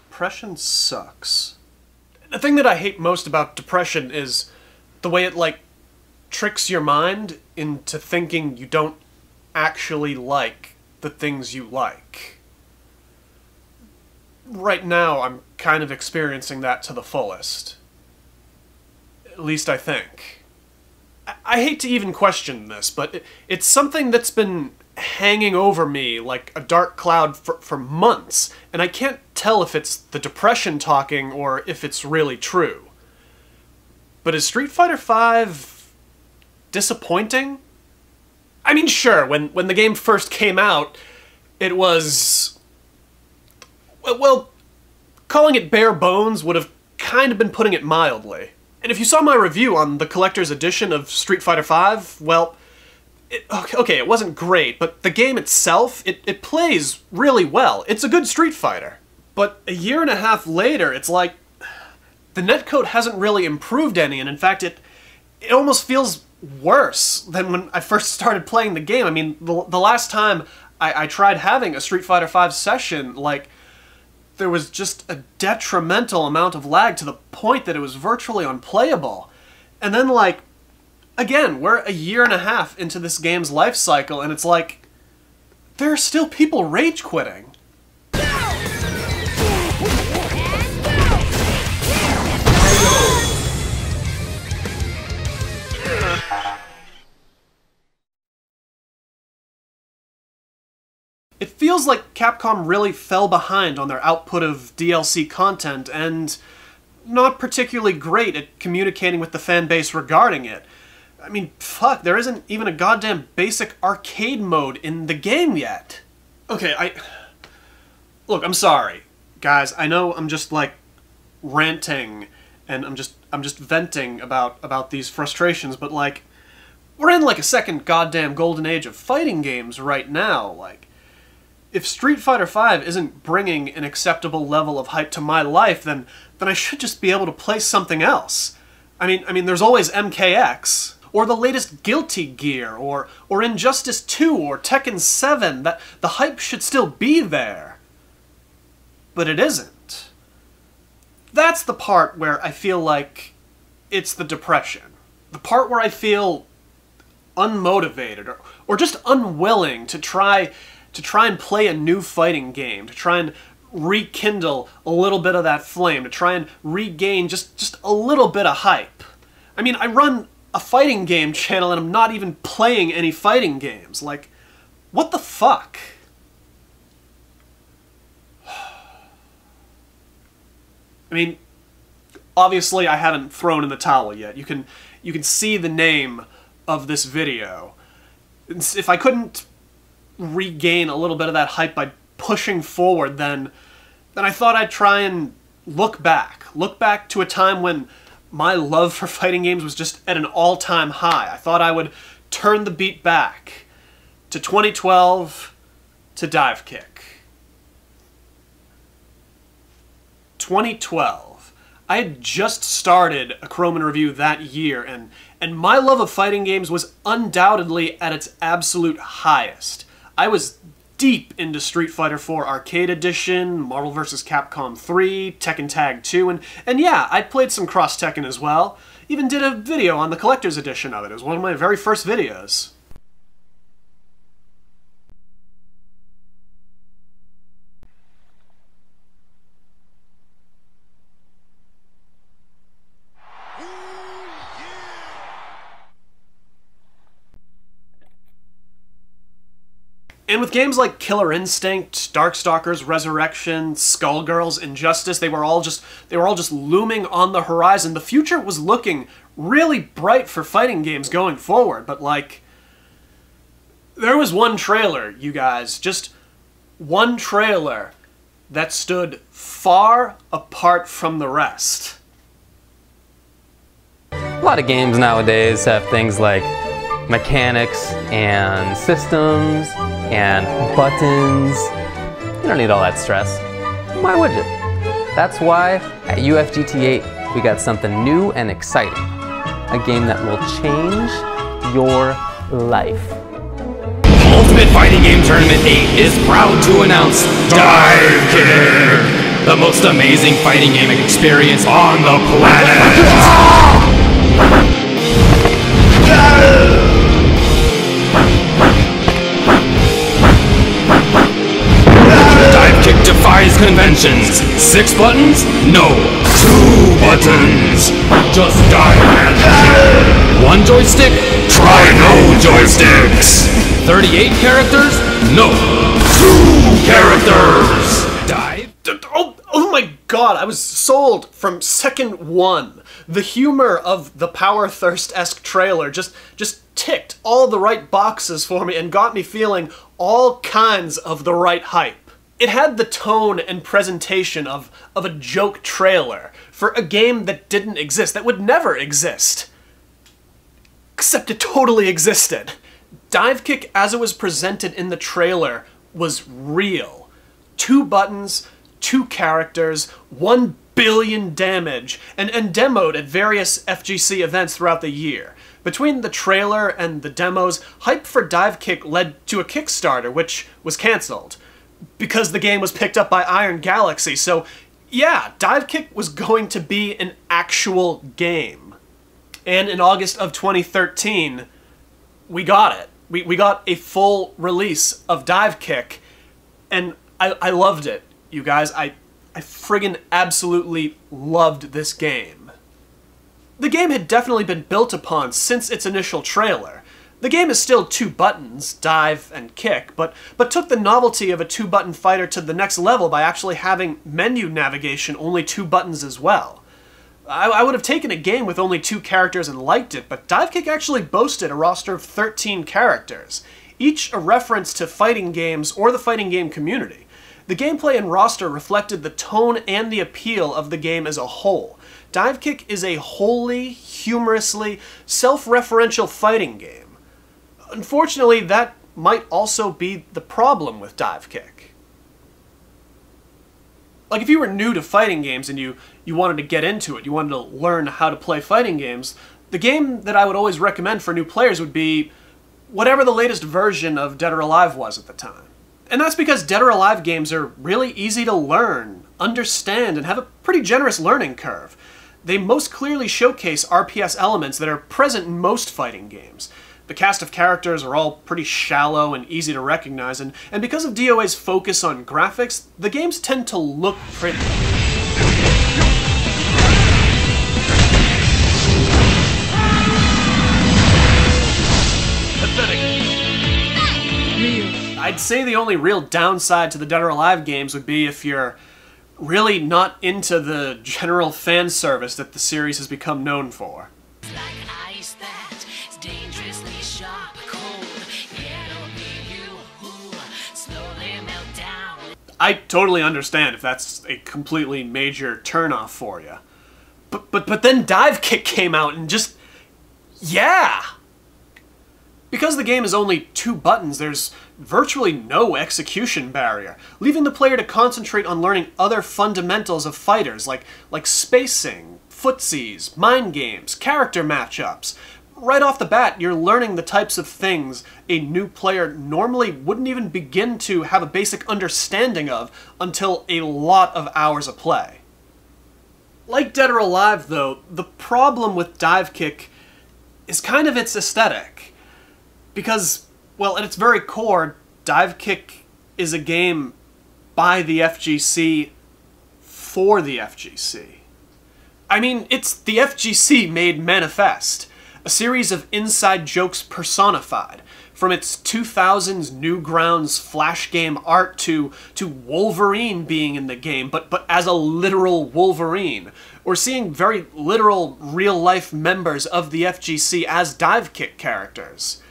Depression sucks. The thing that I hate most about depression is the way it, like, tricks your mind into thinking you don't actually like the things you like. Right now, I'm kind of experiencing that to the fullest. At least I think. I hate to even question this, but it's something that's been hanging over me like a dark cloud for months, and I can't tell if it's the depression talking or if it's really true. But is Street Fighter V disappointing? I mean, sure, when the game first came out, it was... well, calling it bare bones would have kind of been putting it mildly. And if you saw my review on the collector's edition of Street Fighter V, well, okay, it wasn't great, but the game itself, it plays really well. It's a good Street Fighter. But a year and a half later, it's like, the netcode hasn't really improved any, and in fact, it almost feels worse than when I first started playing the game. I mean, the last time I tried having a Street Fighter V session, like, there was just a detrimental amount of lag to the point that it was virtually unplayable. And then, like, again, we're a year and a half into this game's life cycle, and it's like, there are still people rage quitting. It feels like Capcom really fell behind on their output of DLC content, and not particularly great at communicating with the fan base regarding it. I mean, fuck, there isn't even a goddamn basic arcade mode in the game yet. Okay, look, I'm sorry, guys. I know I'm just, like, ranting, and I'm just venting about these frustrations, but, like, we're in, like, a second goddamn golden age of fighting games right now, like, if Street Fighter V isn't bringing an acceptable level of hype to my life, then I should just be able to play something else. I mean, there's always MKX, or the latest Guilty Gear, or Injustice 2, or Tekken 7. That the hype should still be there. But it isn't. That's the part where I feel like it's the depression. The part where I feel unmotivated, or just unwilling to try and play a new fighting game, to try and rekindle a little bit of that flame, to try and regain just a little bit of hype. I mean, I run a fighting game channel and I'm not even playing any fighting games. Like, what the fuck? I mean, obviously I haven't thrown in the towel yet. You can see the name of this video. If I couldn't regain a little bit of that hype by pushing forward, then I thought I'd try and look back to a time when my love for fighting games was just at an all-time high. I thought I would turn the beat back to 2012, to Divekick. 2012. I had just started a CrowMn review that year, and my love of fighting games was undoubtedly at its absolute highest. I was deep into Street Fighter IV Arcade Edition, Marvel vs. Capcom 3, Tekken Tag 2, and yeah, I played some Cross Tekken as well. Even did a video on the Collector's Edition of it. It was one of my very first videos. And with games like Killer Instinct, Darkstalkers Resurrection, Skullgirls, Injustice, they were all just looming on the horizon. The future was looking really bright for fighting games going forward, but like, there was one trailer, you guys, just one trailer that stood far apart from the rest. A lot of games nowadays have things like mechanics and systems and buttons. You don't need all that stress. Why would you? That's why at UFGT8 we got something new and exciting. A game that will change your life. Ultimate Fighting Game Tournament 8 is proud to announce Divekick, the most amazing fighting game experience on the planet! Divekick defies conventions. 6 buttons? No. 2 buttons. Just dive and kick. 1 joystick? Try no joysticks. 38 characters? No. 2 characters. Dive. Oh my god, I was sold from second one. The humor of the Power Thirst-esque trailer just ticked all the right boxes for me and got me feeling all kinds of the right hype. It had the tone and presentation of a joke trailer for a game that didn't exist, that would never exist. Except it totally existed. Divekick, as it was presented in the trailer, was real. 2 buttons, 2 characters, 1 billion damage, and demoed at various FGC events throughout the year. Between the trailer and the demos, hype for Divekick led to a Kickstarter, which was cancelled, because the game was picked up by Iron Galaxy, so yeah, Divekick was going to be an actual game. And in August of 2013, we got it. We got a full release of Divekick, and I loved it, you guys. I friggin' absolutely loved this game. The game had definitely been built upon since its initial trailer. The game is still 2 buttons, dive and kick, but took the novelty of a 2-button fighter to the next level by actually having menu navigation only 2 buttons as well. I would have taken a game with only 2 characters and liked it, but Divekick actually boasted a roster of 13 characters, each a reference to fighting games or the fighting game community. The gameplay and roster reflected the tone and the appeal of the game as a whole. Divekick is a wholly, humorously, self-referential fighting game. Unfortunately, that might also be the problem with Divekick. Like, if you were new to fighting games and you wanted to get into it, you wanted to learn how to play fighting games, the game that I would always recommend for new players would be whatever the latest version of Dead or Alive was at the time. And that's because Dead or Alive games are really easy to learn, understand, and have a pretty generous learning curve. They most clearly showcase RPS elements that are present in most fighting games. The cast of characters are all pretty shallow and easy to recognize, and because of DOA's focus on graphics, the games tend to look pretty. I'd say the only real downside to the Dead or Alive games would be if you're really not into the general fan service that the series has become known for. I totally understand if that's a completely major turnoff for you. But then Divekick came out and just... yeah! Because the game is only 2 buttons, there's virtually no execution barrier, leaving the player to concentrate on learning other fundamentals of fighters like spacing, footsies, mind games, character matchups. Right off the bat, you're learning the types of things a new player normally wouldn't even begin to have a basic understanding of until a lot of hours of play. Like Dead or Alive, though, the problem with Divekick is kind of its aesthetic. Because, well, at its very core, Divekick is a game by the FGC for the FGC. I mean, it's the FGC made manifest, a series of inside jokes personified, from its 2000s Newgrounds Flash game art to Wolverine being in the game, but as a literal Wolverine, or seeing very literal real-life members of the FGC as Divekick characters.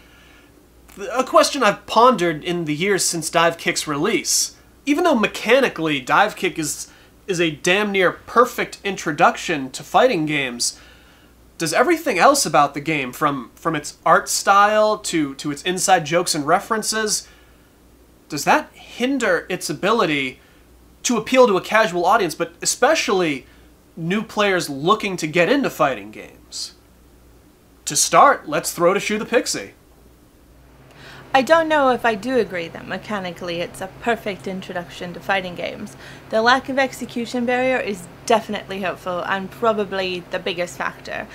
A question I've pondered in the years since Divekick's release. Even though mechanically Divekick is a damn near perfect introduction to fighting games, does everything else about the game, from its art style to its inside jokes and references, does that hinder its ability to appeal to a casual audience, but especially new players looking to get into fighting games? To start, let's throw to Shoe the Pixie. I don't know if I do agree that mechanically it's a perfect introduction to fighting games. The lack of execution barrier is definitely helpful and probably the biggest factor.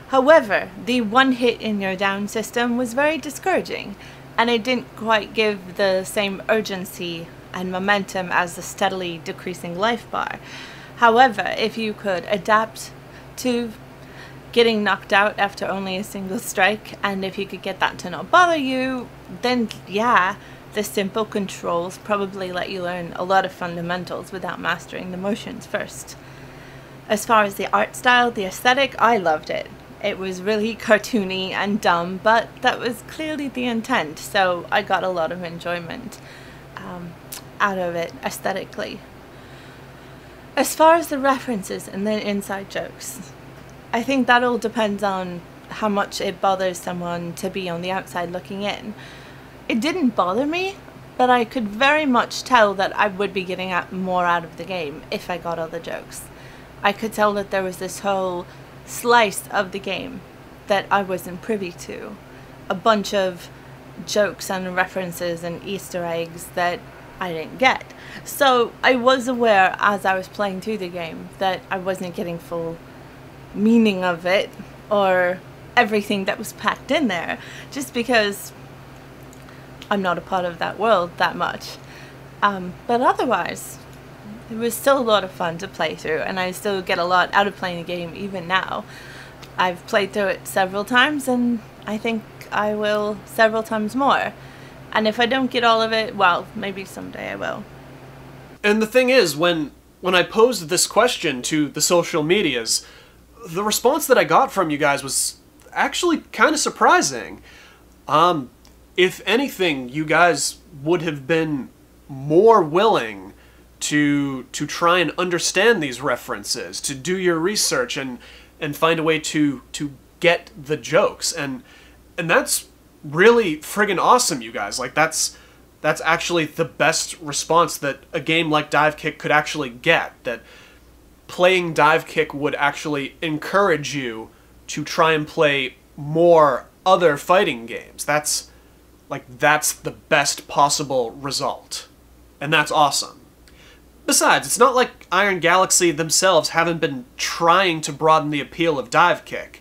However, the one hit in your down system was very discouraging, and it didn't quite give the same urgency and momentum as the steadily decreasing life bar. However, if you could adapt to getting knocked out after only a single strike, and if you could get that to not bother you, then yeah, the simple controls probably let you learn a lot of fundamentals without mastering the motions first. As far as the art style, the aesthetic, I loved it. It was really cartoony and dumb, but that was clearly the intent, so I got a lot of enjoyment out of it aesthetically. As far as the references and the inside jokes, I think that all depends on how much it bothers someone to be on the outside looking in. It didn't bother me, but I could very much tell that I would be getting more out of the game if I got all the jokes. I could tell that there was this whole slice of the game that I wasn't privy to. A bunch of jokes and references and Easter eggs that I didn't get. So I was aware as I was playing through the game that I wasn't getting full meaning of it or everything that was packed in there, just because I'm not a part of that world that much. But otherwise, it was still a lot of fun to play through, and I still get a lot out of playing the game even now. I've played through it several times, and I think I will several times more. And if I don't get all of it, well, maybe someday I will. And the thing is, when I posed this question to the social medias, the response that I got from you guys was actually kind of surprising. If anything, you guys would have been more willing to try and understand these references, to do your research and find a way to get the jokes. And that's really friggin' awesome, you guys. Like, that's actually the best response that a game like Divekick could actually get. That playing Divekick would actually encourage you to try and play more other fighting games. That's the best possible result. And that's awesome. Besides, it's not like Iron Galaxy themselves haven't been trying to broaden the appeal of Divekick.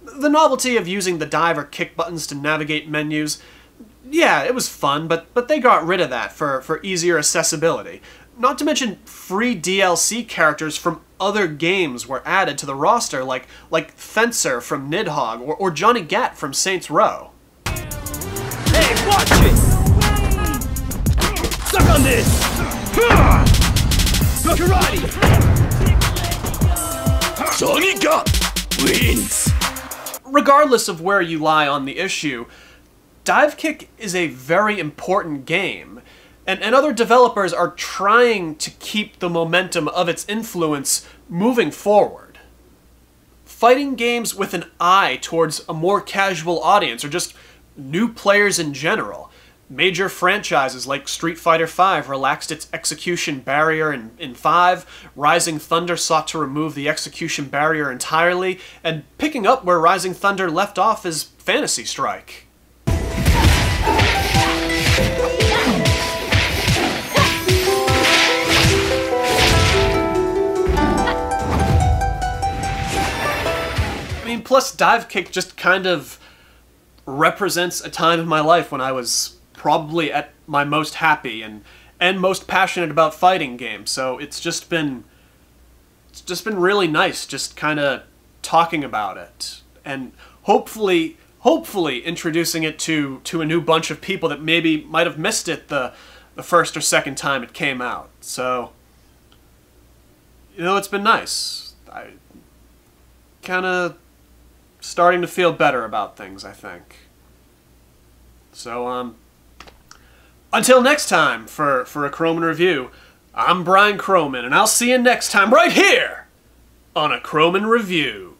The novelty of using the dive or kick buttons to navigate menus, yeah, it was fun, but they got rid of that for easier accessibility. Not to mention, free DLC characters from other games were added to the roster, like Fencer from Nidhogg, or Johnny Gat from Saints Row. Hey, watch it! Suck on this! Go karate! Johnny Gat wins! Regardless of where you lie on the issue, Divekick is a very important game, and other developers are trying to keep the momentum of its influence moving forward. Fighting games with an eye towards a more casual audience, or just new players in general. Major franchises like Street Fighter V relaxed its execution barrier in 5, Rising Thunder sought to remove the execution barrier entirely, and picking up where Rising Thunder left off is Fantasy Strike. I mean, plus Divekick just kind of represents a time in my life when I was probably at my most happy and most passionate about fighting games. So it's just been really nice just kind of talking about it, and hopefully introducing it to a new bunch of people that maybe might have missed it the first or second time it came out. So, you know, it's been nice. I kind of starting to feel better about things, I think. So, until next time for a CrowMn review, I'm Brian CrowMn, and I'll see you next time right here on a CrowMn review.